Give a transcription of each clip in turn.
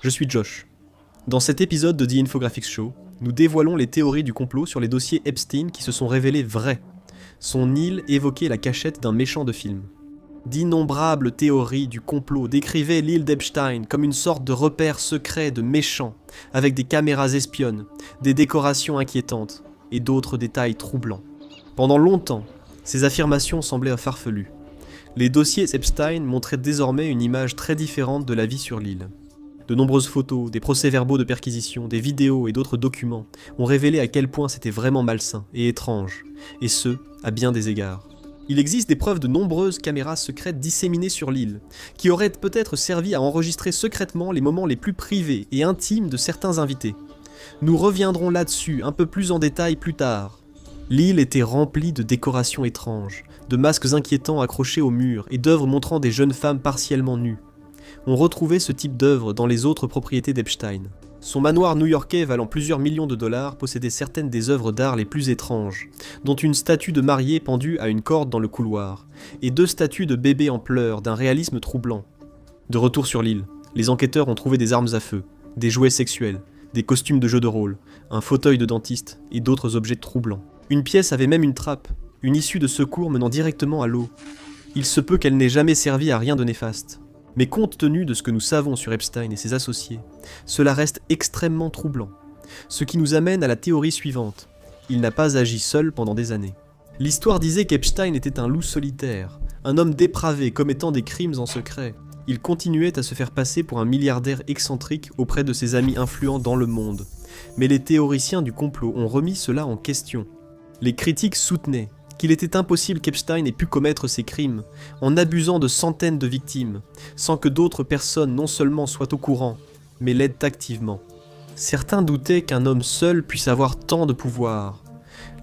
Je suis Josh. Dans cet épisode de The Infographics Show, nous dévoilons les théories du complot sur les dossiers Epstein qui se sont révélés vrais. Son île évoquait la cachette d'un méchant de film. D'innombrables théories du complot décrivaient l'île d'Epstein comme une sorte de repère secret de méchants, avec des caméras espionnes, des décorations inquiétantes et d'autres détails troublants. Pendant longtemps, ces affirmations semblaient farfelues. Les dossiers Epstein montraient désormais une image très différente de la vie sur l'île. De nombreuses photos, des procès-verbaux de perquisition, des vidéos et d'autres documents ont révélé à quel point c'était vraiment malsain et étrange, et ce, à bien des égards. Il existe des preuves de nombreuses caméras secrètes disséminées sur l'île, qui auraient peut-être servi à enregistrer secrètement les moments les plus privés et intimes de certains invités. Nous reviendrons là-dessus un peu plus en détail plus tard. L'île était remplie de décorations étranges, de masques inquiétants accrochés aux murs et d'œuvres montrant des jeunes femmes partiellement nues. On retrouvait ce type d'œuvre dans les autres propriétés d'Epstein. Son manoir new-yorkais valant plusieurs millions de dollars possédait certaines des œuvres d'art les plus étranges, dont une statue de mariée pendue à une corde dans le couloir, et 2 statues de bébés en pleurs d'un réalisme troublant. De retour sur l'île, les enquêteurs ont trouvé des armes à feu, des jouets sexuels, des costumes de jeu de rôle, un fauteuil de dentiste et d'autres objets troublants. Une pièce avait même une trappe, une issue de secours menant directement à l'eau. Il se peut qu'elle n'ait jamais servi à rien de néfaste. Mais compte tenu de ce que nous savons sur Epstein et ses associés, cela reste extrêmement troublant. Ce qui nous amène à la théorie suivante. Il n'a pas agi seul pendant des années. L'histoire disait qu'Epstein était un loup solitaire, un homme dépravé commettant des crimes en secret. Il continuait à se faire passer pour un milliardaire excentrique auprès de ses amis influents dans le monde. Mais les théoriciens du complot ont remis cela en question. Les critiques soutenaient qu'il était impossible qu'Epstein ait pu commettre ces crimes, en abusant de centaines de victimes, sans que d'autres personnes non seulement soient au courant, mais l'aident activement. Certains doutaient qu'un homme seul puisse avoir tant de pouvoir.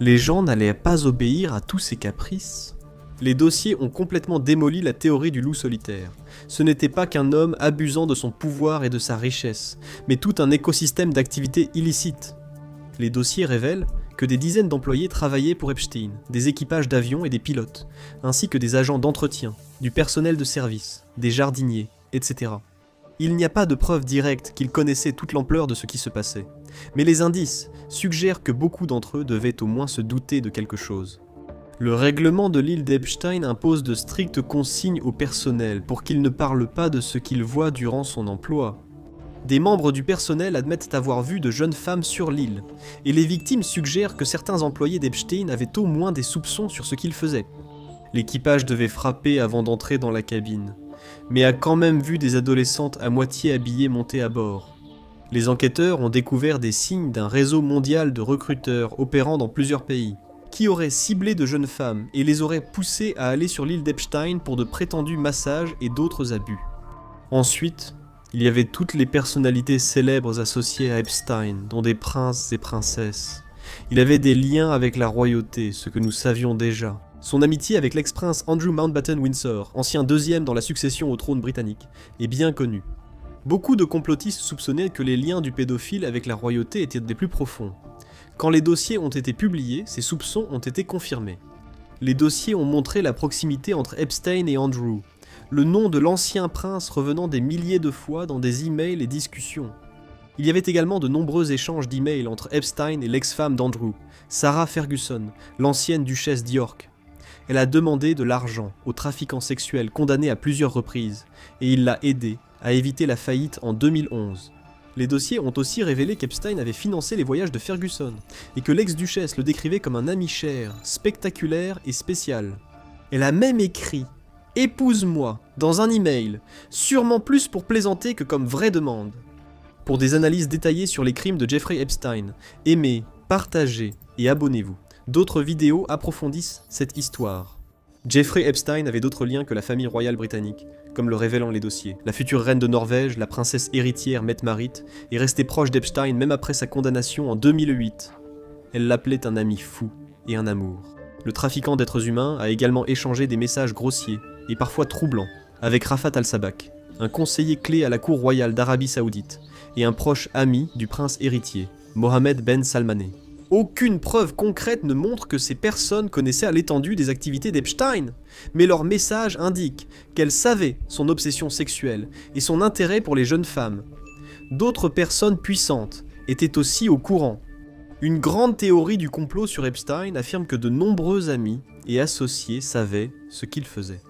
Les gens n'allaient pas obéir à tous ses caprices. Les dossiers ont complètement démoli la théorie du loup solitaire. Ce n'était pas qu'un homme abusant de son pouvoir et de sa richesse, mais tout un écosystème d'activités illicites. Les dossiers révèlent que des dizaines d'employés travaillaient pour Epstein, des équipages d'avions et des pilotes, ainsi que des agents d'entretien, du personnel de service, des jardiniers, etc. Il n'y a pas de preuve directe qu'ils connaissaient toute l'ampleur de ce qui se passait, mais les indices suggèrent que beaucoup d'entre eux devaient au moins se douter de quelque chose. Le règlement de l'île d'Epstein impose de strictes consignes au personnel pour qu'il ne parle pas de ce qu'il voit durant son emploi. Des membres du personnel admettent avoir vu de jeunes femmes sur l'île, et les victimes suggèrent que certains employés d'Epstein avaient au moins des soupçons sur ce qu'ils faisaient. L'équipage devait frapper avant d'entrer dans la cabine, mais a quand même vu des adolescentes à moitié habillées monter à bord. Les enquêteurs ont découvert des signes d'un réseau mondial de recruteurs opérant dans plusieurs pays, qui auraient ciblé de jeunes femmes et les auraient poussées à aller sur l'île d'Epstein pour de prétendus massages et d'autres abus. Ensuite, il y avait toutes les personnalités célèbres associées à Epstein, dont des princes et princesses. Il avait des liens avec la royauté, ce que nous savions déjà. Son amitié avec l'ex-prince Andrew Mountbatten Windsor, ancien 2e dans la succession au trône britannique, est bien connu. Beaucoup de complotistes soupçonnaient que les liens du pédophile avec la royauté étaient des plus profonds. Quand les dossiers ont été publiés, ces soupçons ont été confirmés. Les dossiers ont montré la proximité entre Epstein et Andrew, le nom de l'ancien prince revenant des milliers de fois dans des emails et discussions. Il y avait également de nombreux échanges d'emails entre Epstein et l'ex-femme d'Andrew, Sarah Ferguson, l'ancienne duchesse d'York. Elle a demandé de l'argent aux trafiquants sexuels condamnés à plusieurs reprises, et il l'a aidé à éviter la faillite en 2011. Les dossiers ont aussi révélé qu'Epstein avait financé les voyages de Ferguson, et que l'ex-duchesse le décrivait comme un ami cher, spectaculaire et spécial. Elle a même écrit « Épouse-moi » dans un email, sûrement plus pour plaisanter que comme vraie demande. Pour des analyses détaillées sur les crimes de Jeffrey Epstein, aimez, partagez et abonnez-vous. D'autres vidéos approfondissent cette histoire. Jeffrey Epstein avait d'autres liens que la famille royale britannique, comme le révélant les dossiers. La future reine de Norvège, la princesse héritière Mette-Marit, est restée proche d'Epstein même après sa condamnation en 2008. Elle l'appelait un ami fou et un amour. Le trafiquant d'êtres humains a également échangé des messages grossiers et parfois troublants avec Rafat al-Sabak, un conseiller clé à la cour royale d'Arabie Saoudite et un proche ami du prince héritier, Mohammed Ben Salmaneh. Aucune preuve concrète ne montre que ces personnes connaissaient à l'étendue des activités d'Epstein, mais leur message indique qu'elles savaient son obsession sexuelle et son intérêt pour les jeunes femmes. D'autres personnes puissantes étaient aussi au courant. Une grande théorie du complot sur Epstein affirme que de nombreux amis et associés savaient ce qu'il faisait.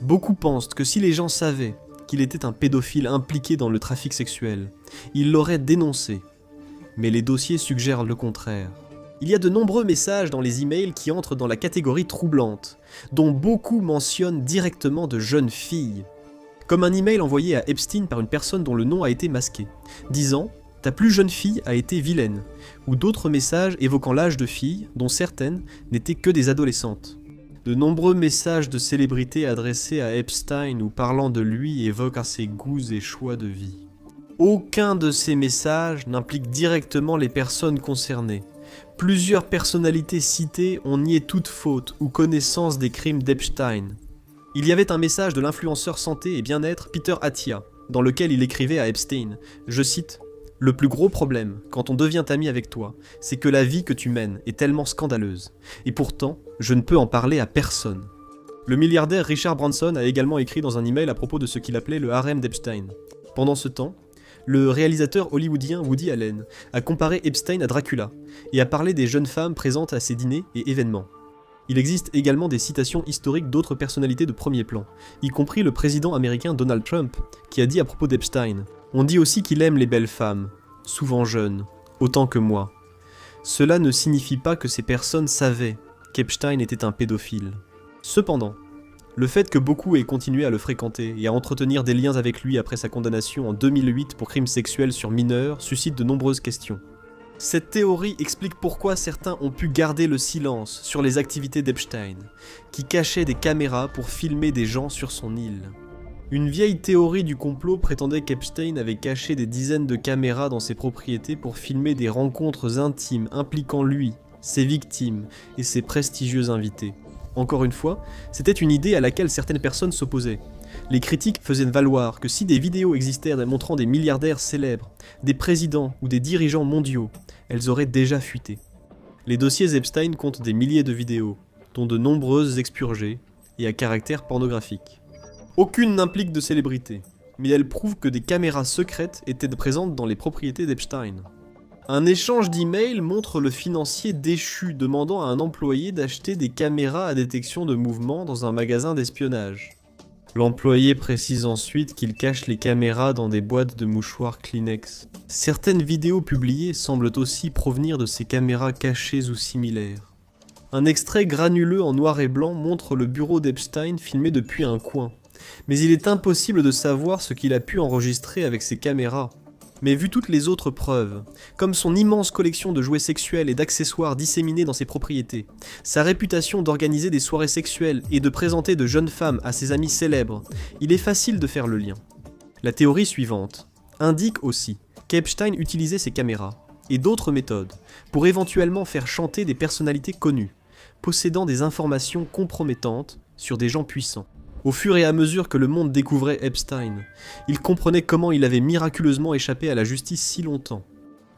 Beaucoup pensent que si les gens savaient qu'il était un pédophile impliqué dans le trafic sexuel, ils l'auraient dénoncé. Mais les dossiers suggèrent le contraire. Il y a de nombreux messages dans les emails qui entrent dans la catégorie troublante, dont beaucoup mentionnent directement de jeunes filles. Comme un email envoyé à Epstein par une personne dont le nom a été masqué, disant « Ta plus jeune fille a été vilaine », ou d'autres messages évoquant l'âge de filles, dont certaines n'étaient que des adolescentes. De nombreux messages de célébrités adressés à Epstein ou parlant de lui évoquent ses goûts et choix de vie. Aucun de ces messages n'implique directement les personnes concernées. Plusieurs personnalités citées ont nié toute faute ou connaissance des crimes d'Epstein. Il y avait un message de l'influenceur santé et bien-être Peter Attia, dans lequel il écrivait à Epstein, je cite, « Le plus gros problème, quand on devient ami avec toi, c'est que la vie que tu mènes est tellement scandaleuse. Et pourtant, je ne peux en parler à personne. » Le milliardaire Richard Branson a également écrit dans un email à propos de ce qu'il appelait le harem d'Epstein. Pendant ce temps, le réalisateur hollywoodien Woody Allen a comparé Epstein à Dracula et a parlé des jeunes femmes présentes à ses dîners et événements. Il existe également des citations historiques d'autres personnalités de premier plan, y compris le président américain Donald Trump, qui a dit à propos d'Epstein « On dit aussi qu'il aime les belles femmes, souvent jeunes, autant que moi. Cela ne signifie pas que ces personnes savaient qu'Epstein était un pédophile. Cependant, le fait que beaucoup aient continué à le fréquenter et à entretenir des liens avec lui après sa condamnation en 2008 pour crimes sexuels sur mineurs suscite de nombreuses questions. Cette théorie explique pourquoi certains ont pu garder le silence sur les activités d'Epstein, qui cachait des caméras pour filmer des gens sur son île. Une vieille théorie du complot prétendait qu'Epstein avait caché des dizaines de caméras dans ses propriétés pour filmer des rencontres intimes impliquant lui, ses victimes et ses prestigieux invités. Encore une fois, c'était une idée à laquelle certaines personnes s'opposaient. Les critiques faisaient valoir que si des vidéos existaient montrant des milliardaires célèbres, des présidents ou des dirigeants mondiaux, elles auraient déjà fuité. Les dossiers Epstein comptent des milliers de vidéos, dont de nombreuses expurgées et à caractère pornographique. Aucune n'implique de célébrité, mais elles prouvent que des caméras secrètes étaient présentes dans les propriétés d'Epstein. Un échange d'emails montre le financier déchu demandant à un employé d'acheter des caméras à détection de mouvement dans un magasin d'espionnage. L'employé précise ensuite qu'il cache les caméras dans des boîtes de mouchoirs Kleenex. Certaines vidéos publiées semblent aussi provenir de ces caméras cachées ou similaires. Un extrait granuleux en noir et blanc montre le bureau d'Epstein filmé depuis un coin. Mais il est impossible de savoir ce qu'il a pu enregistrer avec ces caméras. Mais vu toutes les autres preuves, comme son immense collection de jouets sexuels et d'accessoires disséminés dans ses propriétés, sa réputation d'organiser des soirées sexuelles et de présenter de jeunes femmes à ses amis célèbres, il est facile de faire le lien. La théorie suivante indique aussi qu'Epstein utilisait ces caméras, et d'autres méthodes, pour éventuellement faire chanter des personnalités connues, possédant des informations compromettantes sur des gens puissants. Au fur et à mesure que le monde découvrait Epstein, il comprenait comment il avait miraculeusement échappé à la justice si longtemps.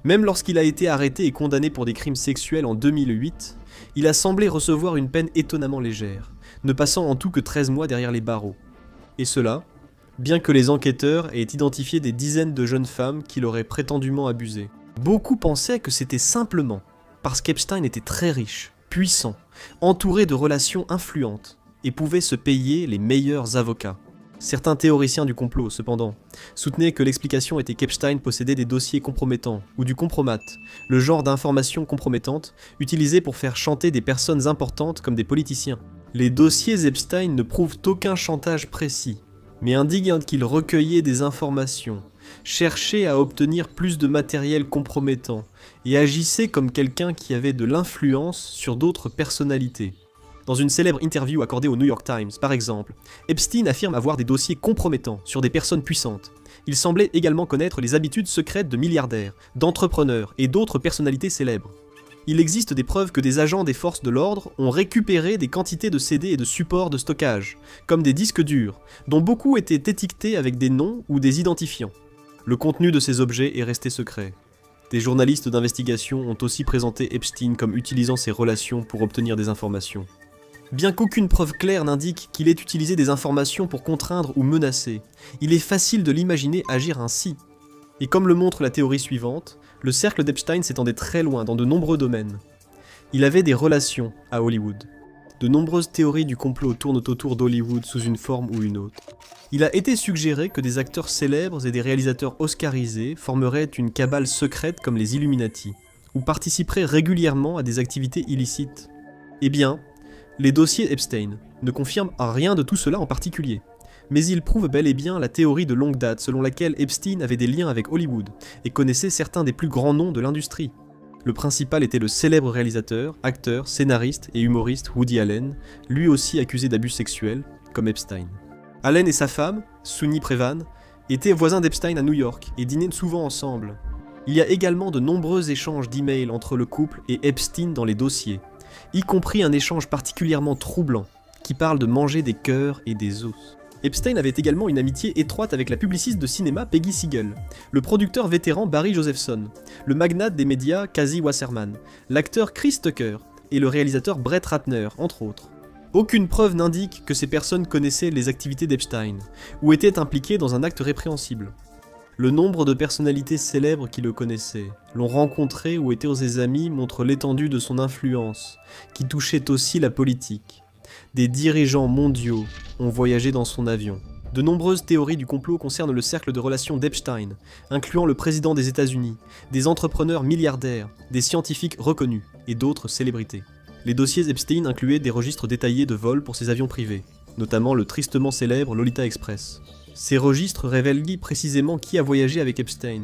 Même lorsqu'il a été arrêté et condamné pour des crimes sexuels en 2008, il a semblé recevoir une peine étonnamment légère, ne passant en tout que 13 mois derrière les barreaux. Et cela, bien que les enquêteurs aient identifié des dizaines de jeunes femmes qui l'auraient prétendument abusé. Beaucoup pensaient que c'était simplement parce qu'Epstein était très riche, puissant, entouré de relations influentes, et pouvait se payer les meilleurs avocats. Certains théoriciens du complot, cependant, soutenaient que l'explication était qu'Epstein possédait des dossiers compromettants, ou du compromat, le genre d'informations compromettantes utilisées pour faire chanter des personnes importantes comme des politiciens. Les dossiers Epstein ne prouvent aucun chantage précis, mais indiquent qu'il recueillait des informations, cherchait à obtenir plus de matériel compromettant, et agissait comme quelqu'un qui avait de l'influence sur d'autres personnalités. Dans une célèbre interview accordée au New York Times, par exemple, Epstein affirme avoir des dossiers compromettants sur des personnes puissantes. Il semblait également connaître les habitudes secrètes de milliardaires, d'entrepreneurs et d'autres personnalités célèbres. Il existe des preuves que des agents des forces de l'ordre ont récupéré des quantités de CD et de supports de stockage, comme des disques durs, dont beaucoup étaient étiquetés avec des noms ou des identifiants. Le contenu de ces objets est resté secret. Des journalistes d'investigation ont aussi présenté Epstein comme utilisant ses relations pour obtenir des informations. Bien qu'aucune preuve claire n'indique qu'il ait utilisé des informations pour contraindre ou menacer, il est facile de l'imaginer agir ainsi. Et comme le montre la théorie suivante, le cercle d'Epstein s'étendait très loin dans de nombreux domaines. Il avait des relations à Hollywood. De nombreuses théories du complot tournent autour d'Hollywood sous une forme ou une autre. Il a été suggéré que des acteurs célèbres et des réalisateurs oscarisés formeraient une cabale secrète comme les Illuminati, ou participeraient régulièrement à des activités illicites. Eh bien, les dossiers Epstein ne confirment rien de tout cela en particulier, mais ils prouvent bel et bien la théorie de longue date selon laquelle Epstein avait des liens avec Hollywood et connaissait certains des plus grands noms de l'industrie. Le principal était le célèbre réalisateur, acteur, scénariste et humoriste Woody Allen, lui aussi accusé d'abus sexuels, comme Epstein. Allen et sa femme, Sooni Prevan, étaient voisins d'Epstein à New York et dînaient souvent ensemble. Il y a également de nombreux échanges d'emails entre le couple et Epstein dans les dossiers, y compris un échange particulièrement troublant qui parle de manger des cœurs et des os. Epstein avait également une amitié étroite avec la publiciste de cinéma Peggy Siegel, le producteur vétéran Barry Josephson, le magnate des médias Kazi Wasserman, l'acteur Chris Tucker et le réalisateur Brett Ratner, entre autres. Aucune preuve n'indique que ces personnes connaissaient les activités d'Epstein, ou étaient impliquées dans un acte répréhensible. Le nombre de personnalités célèbres qui le connaissaient, l'ont rencontré ou étaient ses amis montre l'étendue de son influence, qui touchait aussi la politique. Des dirigeants mondiaux ont voyagé dans son avion. De nombreuses théories du complot concernent le cercle de relations d'Epstein, incluant le président des États-Unis, des entrepreneurs milliardaires, des scientifiques reconnus et d'autres célébrités. Les dossiers Epstein incluaient des registres détaillés de vols pour ses avions privés, notamment le tristement célèbre Lolita Express. Ces registres révèlent précisément qui a voyagé avec Epstein,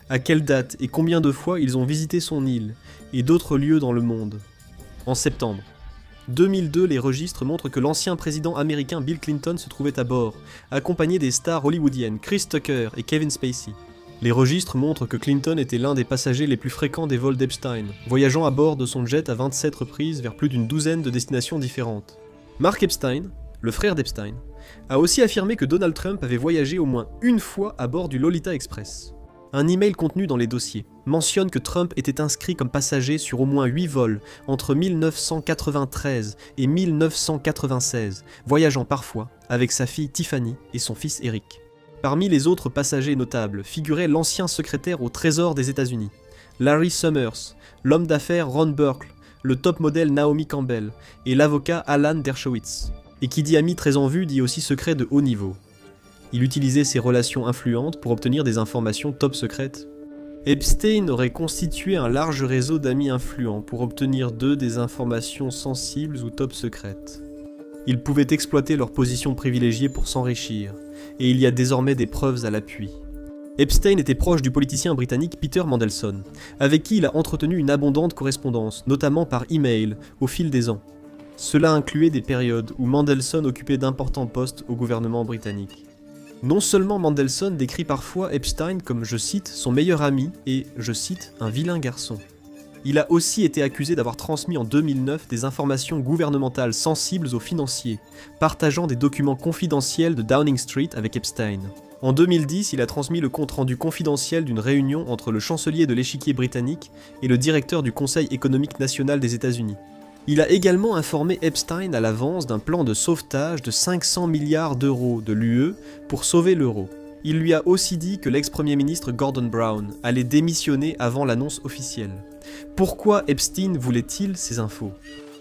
à quelle date et combien de fois ils ont visité son île, et d'autres lieux dans le monde. En septembre 2002, les registres montrent que l'ancien président américain Bill Clinton se trouvait à bord, accompagné des stars hollywoodiennes Chris Tucker et Kevin Spacey. Les registres montrent que Clinton était l'un des passagers les plus fréquents des vols d'Epstein, voyageant à bord de son jet à 27 reprises vers plus d'une douzaine de destinations différentes. Mark Epstein, le frère d'Epstein, a aussi affirmé que Donald Trump avait voyagé au moins une fois à bord du Lolita Express. Un email contenu dans les dossiers mentionne que Trump était inscrit comme passager sur au moins 8 vols entre 1993 et 1996, voyageant parfois avec sa fille Tiffany et son fils Eric. Parmi les autres passagers notables figurait l'ancien secrétaire au Trésor des États-Unis, Larry Summers, l'homme d'affaires Ron Burkle, le top modèle Naomi Campbell et l'avocat Alan Dershowitz. Et qui dit ami très en vue dit aussi secret de haut niveau. Il utilisait ses relations influentes pour obtenir des informations top secrètes. Epstein aurait constitué un large réseau d'amis influents pour obtenir d'eux des informations sensibles ou top secrètes. Ils pouvaient exploiter leur position privilégiée pour s'enrichir, et il y a désormais des preuves à l'appui. Epstein était proche du politicien britannique Peter Mandelson, avec qui il a entretenu une abondante correspondance, notamment par email, au fil des ans. Cela incluait des périodes où Mandelson occupait d'importants postes au gouvernement britannique. Non seulement Mandelson décrit parfois Epstein comme, je cite, son meilleur ami et, je cite, un vilain garçon. Il a aussi été accusé d'avoir transmis en 2009 des informations gouvernementales sensibles aux financiers, partageant des documents confidentiels de Downing Street avec Epstein. En 2010, il a transmis le compte-rendu confidentiel d'une réunion entre le chancelier de l'échiquier britannique et le directeur du Conseil économique national des États-Unis. Il a également informé Epstein à l'avance d'un plan de sauvetage de 500 milliards d'euros de l'UE pour sauver l'euro. Il lui a aussi dit que l'ex-premier ministre Gordon Brown allait démissionner avant l'annonce officielle. Pourquoi Epstein voulait-il ces infos ?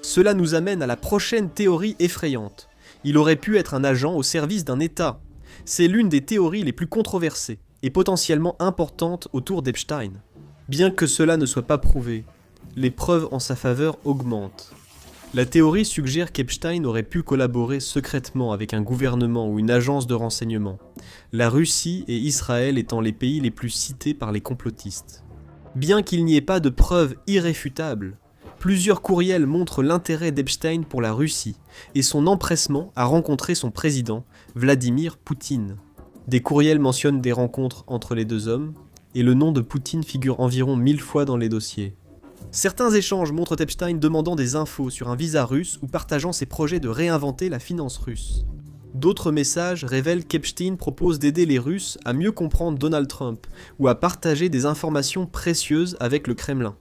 Cela nous amène à la prochaine théorie effrayante. Il aurait pu être un agent au service d'un État. C'est l'une des théories les plus controversées et potentiellement importantes autour d'Epstein. Bien que cela ne soit pas prouvé, les preuves en sa faveur augmentent. La théorie suggère qu'Epstein aurait pu collaborer secrètement avec un gouvernement ou une agence de renseignement, la Russie et Israël étant les pays les plus cités par les complotistes. Bien qu'il n'y ait pas de preuves irréfutables, plusieurs courriels montrent l'intérêt d'Epstein pour la Russie et son empressement à rencontrer son président, Vladimir Poutine. Des courriels mentionnent des rencontres entre les deux hommes, et le nom de Poutine figure environ 1000 fois dans les dossiers. Certains échanges montrent Epstein demandant des infos sur un visa russe ou partageant ses projets de réinventer la finance russe. D'autres messages révèlent qu'Epstein propose d'aider les Russes à mieux comprendre Donald Trump ou à partager des informations précieuses avec le Kremlin.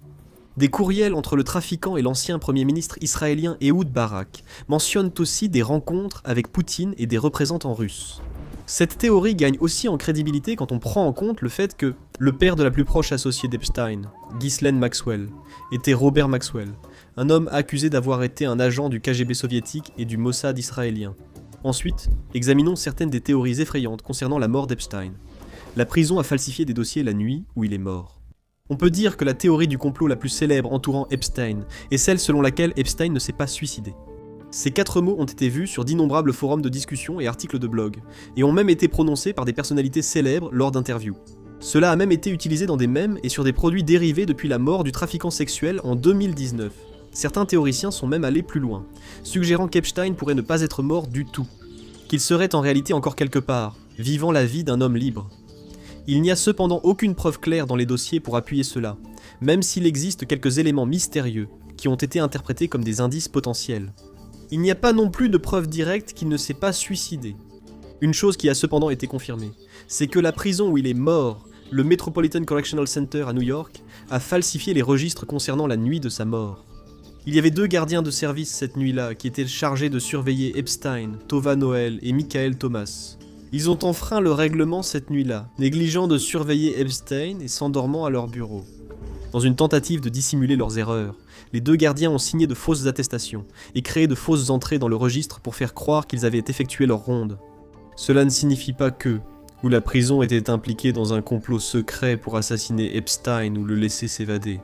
Des courriels entre le trafiquant et l'ancien premier ministre israélien Ehud Barak mentionnent aussi des rencontres avec Poutine et des représentants russes. Cette théorie gagne aussi en crédibilité quand on prend en compte le fait que le père de la plus proche associée d'Epstein, Ghislaine Maxwell, était Robert Maxwell, un homme accusé d'avoir été un agent du KGB soviétique et du Mossad israélien. Ensuite, examinons certaines des théories effrayantes concernant la mort d'Epstein. La prison a falsifié des dossiers la nuit où il est mort. On peut dire que la théorie du complot la plus célèbre entourant Epstein est celle selon laquelle Epstein ne s'est pas suicidé. Ces 4 mots ont été vus sur d'innombrables forums de discussion et articles de blog, et ont même été prononcés par des personnalités célèbres lors d'interviews. Cela a même été utilisé dans des mèmes et sur des produits dérivés depuis la mort du trafiquant sexuel en 2019. Certains théoriciens sont même allés plus loin, suggérant qu'Epstein pourrait ne pas être mort du tout, qu'il serait en réalité encore quelque part, vivant la vie d'un homme libre. Il n'y a cependant aucune preuve claire dans les dossiers pour appuyer cela, même s'il existe quelques éléments mystérieux qui ont été interprétés comme des indices potentiels. Il n'y a pas non plus de preuve directe qu'il ne s'est pas suicidé. Une chose qui a cependant été confirmée, c'est que la prison où il est mort, le Metropolitan Correctional Center à New York, a falsifié les registres concernant la nuit de sa mort. Il y avait 2 gardiens de service cette nuit-là qui étaient chargés de surveiller Epstein, Tova Noel et Michael Thomas. Ils ont enfreint le règlement cette nuit-là, négligeant de surveiller Epstein et s'endormant à leur bureau. Dans une tentative de dissimuler leurs erreurs, les 2 gardiens ont signé de fausses attestations et créé de fausses entrées dans le registre pour faire croire qu'ils avaient effectué leur ronde. Cela ne signifie pas que, ou la prison était impliquée dans un complot secret pour assassiner Epstein ou le laisser s'évader.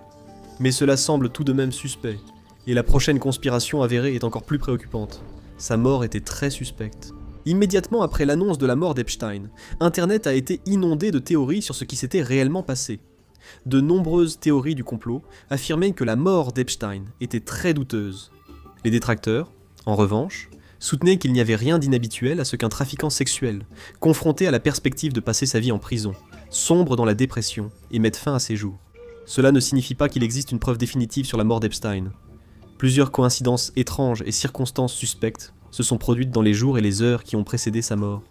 Mais cela semble tout de même suspect, et la prochaine conspiration avérée est encore plus préoccupante. Sa mort était très suspecte. Immédiatement après l'annonce de la mort d'Epstein, Internet a été inondé de théories sur ce qui s'était réellement passé. De nombreuses théories du complot affirmaient que la mort d'Epstein était très douteuse. Les détracteurs, en revanche, soutenaient qu'il n'y avait rien d'inhabituel à ce qu'un trafiquant sexuel, confronté à la perspective de passer sa vie en prison, sombre dans la dépression et mette fin à ses jours. Cela ne signifie pas qu'il existe une preuve définitive sur la mort d'Epstein. Plusieurs coïncidences étranges et circonstances suspectes se sont produites dans les jours et les heures qui ont précédé sa mort.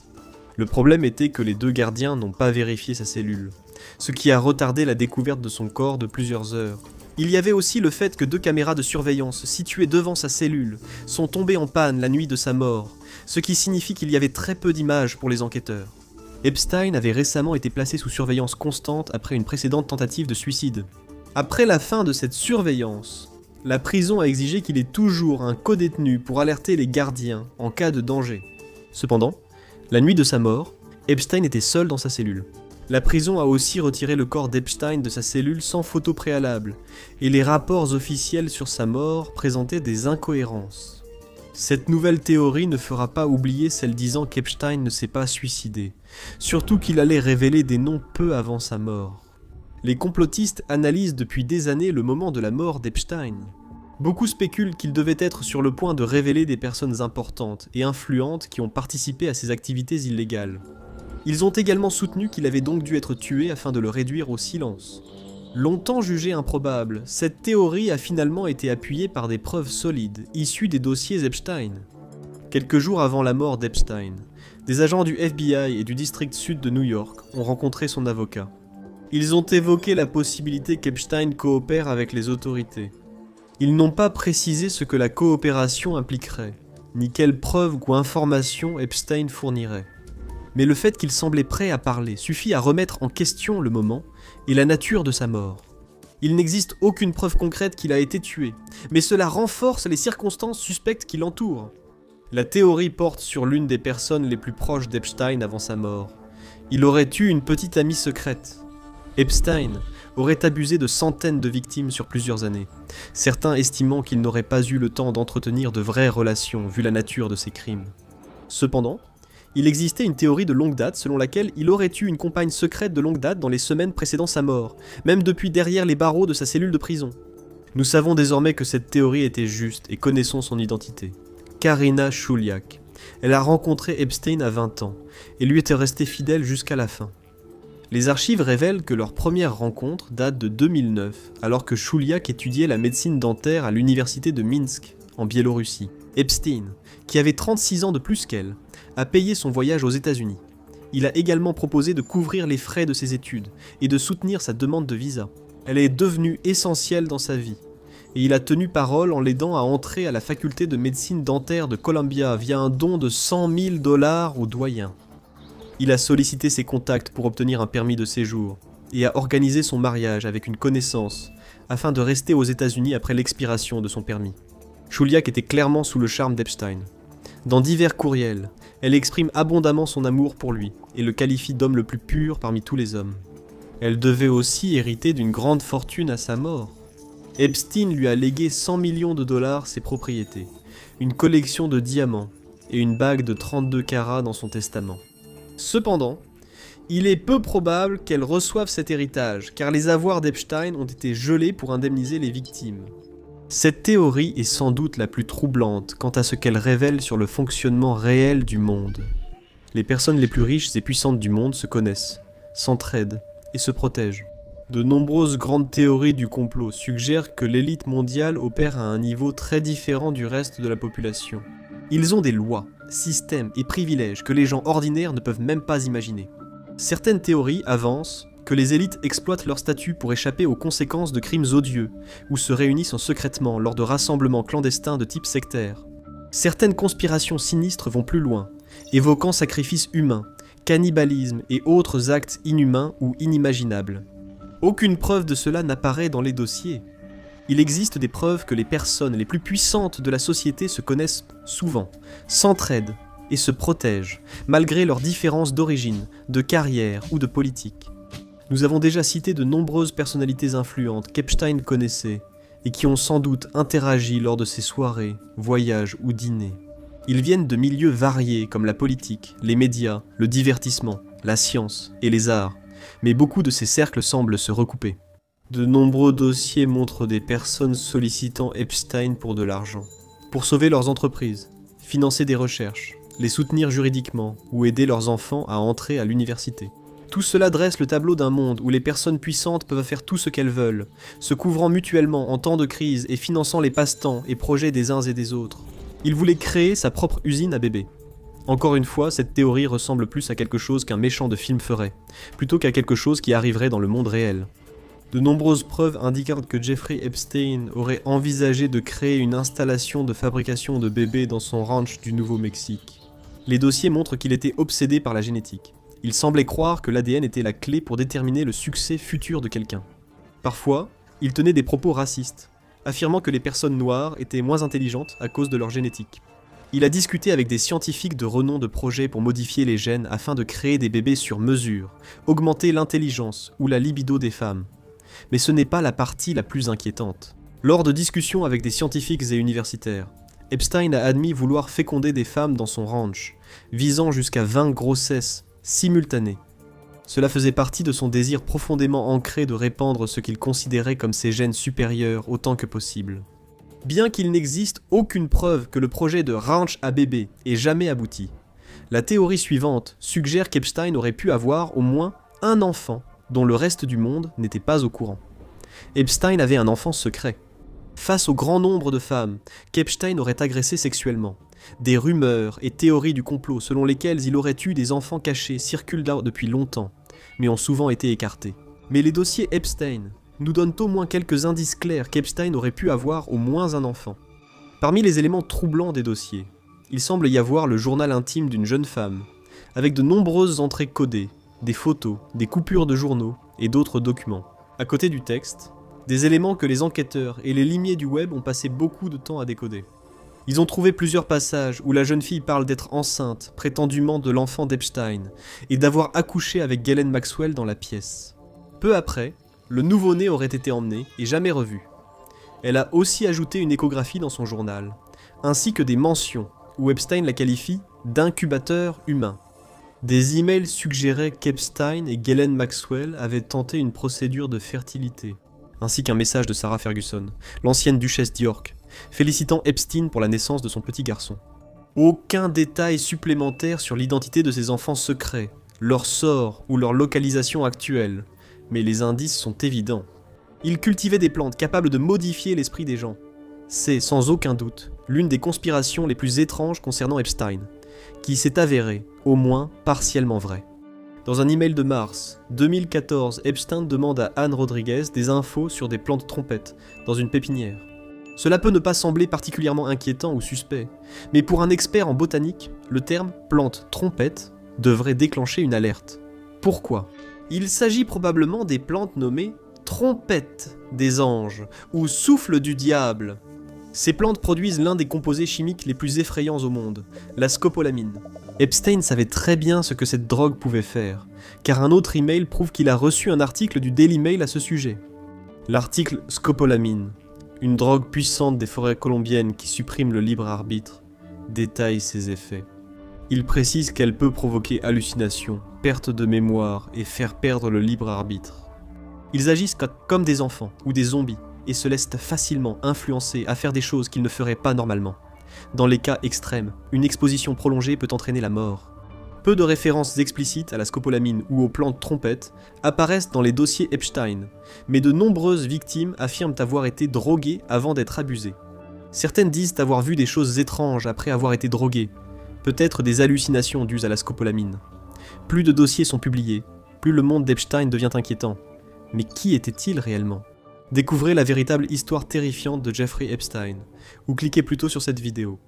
Le problème était que les 2 gardiens n'ont pas vérifié sa cellule, ce qui a retardé la découverte de son corps de plusieurs heures. Il y avait aussi le fait que 2 caméras de surveillance situées devant sa cellule sont tombées en panne la nuit de sa mort, ce qui signifie qu'il y avait très peu d'images pour les enquêteurs. Epstein avait récemment été placé sous surveillance constante après une précédente tentative de suicide. Après la fin de cette surveillance, la prison a exigé qu'il ait toujours un codétenu pour alerter les gardiens en cas de danger. Cependant, la nuit de sa mort, Epstein était seul dans sa cellule. La prison a aussi retiré le corps d'Epstein de sa cellule sans photo préalable, et les rapports officiels sur sa mort présentaient des incohérences. Cette nouvelle théorie ne fera pas oublier celle disant qu'Epstein ne s'est pas suicidé, surtout qu'il allait révéler des noms peu avant sa mort. Les complotistes analysent depuis des années le moment de la mort d'Epstein. Beaucoup spéculent qu'il devait être sur le point de révéler des personnes importantes et influentes qui ont participé à ses activités illégales. Ils ont également soutenu qu'il avait donc dû être tué afin de le réduire au silence. Longtemps jugée improbable, cette théorie a finalement été appuyée par des preuves solides, issues des dossiers Epstein. Quelques jours avant la mort d'Epstein, des agents du FBI et du district sud de New York ont rencontré son avocat. Ils ont évoqué la possibilité qu'Epstein coopère avec les autorités. Ils n'ont pas précisé ce que la coopération impliquerait, ni quelles preuves ou informations Epstein fournirait. Mais le fait qu'il semblait prêt à parler suffit à remettre en question le moment et la nature de sa mort. Il n'existe aucune preuve concrète qu'il a été tué, mais cela renforce les circonstances suspectes qui l'entourent. La théorie porte sur l'une des personnes les plus proches d'Epstein avant sa mort. Il aurait eu une petite amie secrète. Epstein aurait abusé de centaines de victimes sur plusieurs années, certains estimant qu'il n'aurait pas eu le temps d'entretenir de vraies relations vu la nature de ses crimes. Cependant, il existait une théorie de longue date selon laquelle il aurait eu une compagne secrète de longue date dans les semaines précédant sa mort, même depuis derrière les barreaux de sa cellule de prison. Nous savons désormais que cette théorie était juste et connaissons son identité. Karina Shuliak. Elle a rencontré Epstein à 20 ans et lui était restée fidèle jusqu'à la fin. Les archives révèlent que leur première rencontre date de 2009, alors que Shuliak étudiait la médecine dentaire à l'université de Minsk, en Biélorussie. Epstein, qui avait 36 ans de plus qu'elle, a payé son voyage aux États-Unis. Il a également proposé de couvrir les frais de ses études et de soutenir sa demande de visa. Elle est devenue essentielle dans sa vie, et il a tenu parole en l'aidant à entrer à la faculté de médecine dentaire de Columbia via un don de $100 000 au doyen. Il a sollicité ses contacts pour obtenir un permis de séjour et a organisé son mariage avec une connaissance afin de rester aux États-Unis après l'expiration de son permis. Chouliak était clairement sous le charme d'Epstein. Dans divers courriels, elle exprime abondamment son amour pour lui et le qualifie d'homme le plus pur parmi tous les hommes. Elle devait aussi hériter d'une grande fortune à sa mort. Epstein lui a légué 100 millions de dollars ses propriétés, une collection de diamants et une bague de 32 carats dans son testament. Cependant, il est peu probable qu'elle reçoive cet héritage, car les avoirs d'Epstein ont été gelés pour indemniser les victimes. Cette théorie est sans doute la plus troublante quant à ce qu'elle révèle sur le fonctionnement réel du monde. Les personnes les plus riches et puissantes du monde se connaissent, s'entraident et se protègent. De nombreuses grandes théories du complot suggèrent que l'élite mondiale opère à un niveau très différent du reste de la population. Ils ont des lois, systèmes et privilèges que les gens ordinaires ne peuvent même pas imaginer. Certaines théories avancent que les élites exploitent leur statut pour échapper aux conséquences de crimes odieux, ou se réunissent secrètement lors de rassemblements clandestins de type sectaire. Certaines conspirations sinistres vont plus loin, évoquant sacrifices humains, cannibalisme et autres actes inhumains ou inimaginables. Aucune preuve de cela n'apparaît dans les dossiers. Il existe des preuves que les personnes les plus puissantes de la société se connaissent souvent, s'entraident et se protègent, malgré leurs différences d'origine, de carrière ou de politique. Nous avons déjà cité de nombreuses personnalités influentes qu'Epstein connaissait et qui ont sans doute interagi lors de ses soirées, voyages ou dîners. Ils viennent de milieux variés comme la politique, les médias, le divertissement, la science et les arts, mais beaucoup de ces cercles semblent se recouper. De nombreux dossiers montrent des personnes sollicitant Epstein pour de l'argent, pour sauver leurs entreprises, financer des recherches, les soutenir juridiquement ou aider leurs enfants à entrer à l'université. Tout cela dresse le tableau d'un monde où les personnes puissantes peuvent faire tout ce qu'elles veulent, se couvrant mutuellement en temps de crise et finançant les passe-temps et projets des uns et des autres. Il voulait créer sa propre usine à bébés. Encore une fois, cette théorie ressemble plus à quelque chose qu'un méchant de film ferait, plutôt qu'à quelque chose qui arriverait dans le monde réel. De nombreuses preuves indiquent que Jeffrey Epstein aurait envisagé de créer une installation de fabrication de bébés dans son ranch du Nouveau-Mexique. Les dossiers montrent qu'il était obsédé par la génétique. Il semblait croire que l'ADN était la clé pour déterminer le succès futur de quelqu'un. Parfois, il tenait des propos racistes, affirmant que les personnes noires étaient moins intelligentes à cause de leur génétique. Il a discuté avec des scientifiques de renom de projets pour modifier les gènes afin de créer des bébés sur mesure, augmenter l'intelligence ou la libido des femmes. Mais ce n'est pas la partie la plus inquiétante. Lors de discussions avec des scientifiques et universitaires, Epstein a admis vouloir féconder des femmes dans son ranch, visant jusqu'à 20 grossesses simultanées. Cela faisait partie de son désir profondément ancré de répandre ce qu'il considérait comme ses gènes supérieurs autant que possible. Bien qu'il n'existe aucune preuve que le projet de ranch à bébés ait jamais abouti, la théorie suivante suggère qu'Epstein aurait pu avoir au moins un enfant dont le reste du monde n'était pas au courant. Epstein avait un enfant secret. Face au grand nombre de femmes qu'Epstein aurait agressées sexuellement, des rumeurs et théories du complot selon lesquelles il aurait eu des enfants cachés circulent depuis longtemps, mais ont souvent été écartés. Mais les dossiers Epstein nous donnent au moins quelques indices clairs qu'Epstein aurait pu avoir au moins un enfant. Parmi les éléments troublants des dossiers, il semble y avoir le journal intime d'une jeune femme, avec de nombreuses entrées codées, des photos, des coupures de journaux et d'autres documents. À côté du texte, des éléments que les enquêteurs et les limiers du web ont passé beaucoup de temps à décoder. Ils ont trouvé plusieurs passages où la jeune fille parle d'être enceinte, prétendument de l'enfant d'Epstein, et d'avoir accouché avec Ghislaine Maxwell dans la pièce. Peu après, le nouveau-né aurait été emmené et jamais revu. Elle a aussi ajouté une échographie dans son journal, ainsi que des mentions où Epstein la qualifie d'incubateur humain. Des emails suggéraient qu'Epstein et Ghislaine Maxwell avaient tenté une procédure de fertilité, ainsi qu'un message de Sarah Ferguson, l'ancienne duchesse d'York, félicitant Epstein pour la naissance de son petit garçon. Aucun détail supplémentaire sur l'identité de ces enfants secrets, leur sort ou leur localisation actuelle, mais les indices sont évidents. Ils cultivaient des plantes capables de modifier l'esprit des gens. C'est, sans aucun doute, l'une des conspirations les plus étranges concernant Epstein, qui s'est avérée, au moins partiellement vraie. Dans un email de mars 2014, Epstein demande à Anne Rodriguez des infos sur des plantes trompettes dans une pépinière. Cela peut ne pas sembler particulièrement inquiétant ou suspect, mais pour un expert en botanique, le terme plante trompette devrait déclencher une alerte. Pourquoi ? Il s'agit probablement des plantes nommées trompettes des anges ou souffle du diable. Ces plantes produisent l'un des composés chimiques les plus effrayants au monde, la scopolamine. Epstein savait très bien ce que cette drogue pouvait faire, car un autre email prouve qu'il a reçu un article du Daily Mail à ce sujet. L'article Scopolamine, une drogue puissante des forêts colombiennes qui supprime le libre arbitre, détaille ses effets. Il précise qu'elle peut provoquer hallucinations, perte de mémoire et faire perdre le libre arbitre. Ils agissent comme des enfants ou des zombies et se laissent facilement influencer à faire des choses qu'ils ne feraient pas normalement. Dans les cas extrêmes, une exposition prolongée peut entraîner la mort. Peu de références explicites à la scopolamine ou aux plantes trompettes apparaissent dans les dossiers Epstein, mais de nombreuses victimes affirment avoir été droguées avant d'être abusées. Certaines disent avoir vu des choses étranges après avoir été droguées, peut-être des hallucinations dues à la scopolamine. Plus de dossiers sont publiés, plus le monde d'Epstein devient inquiétant. Mais qui était-il réellement ? Découvrez la véritable histoire terrifiante de Jeffrey Epstein, ou cliquez plutôt sur cette vidéo.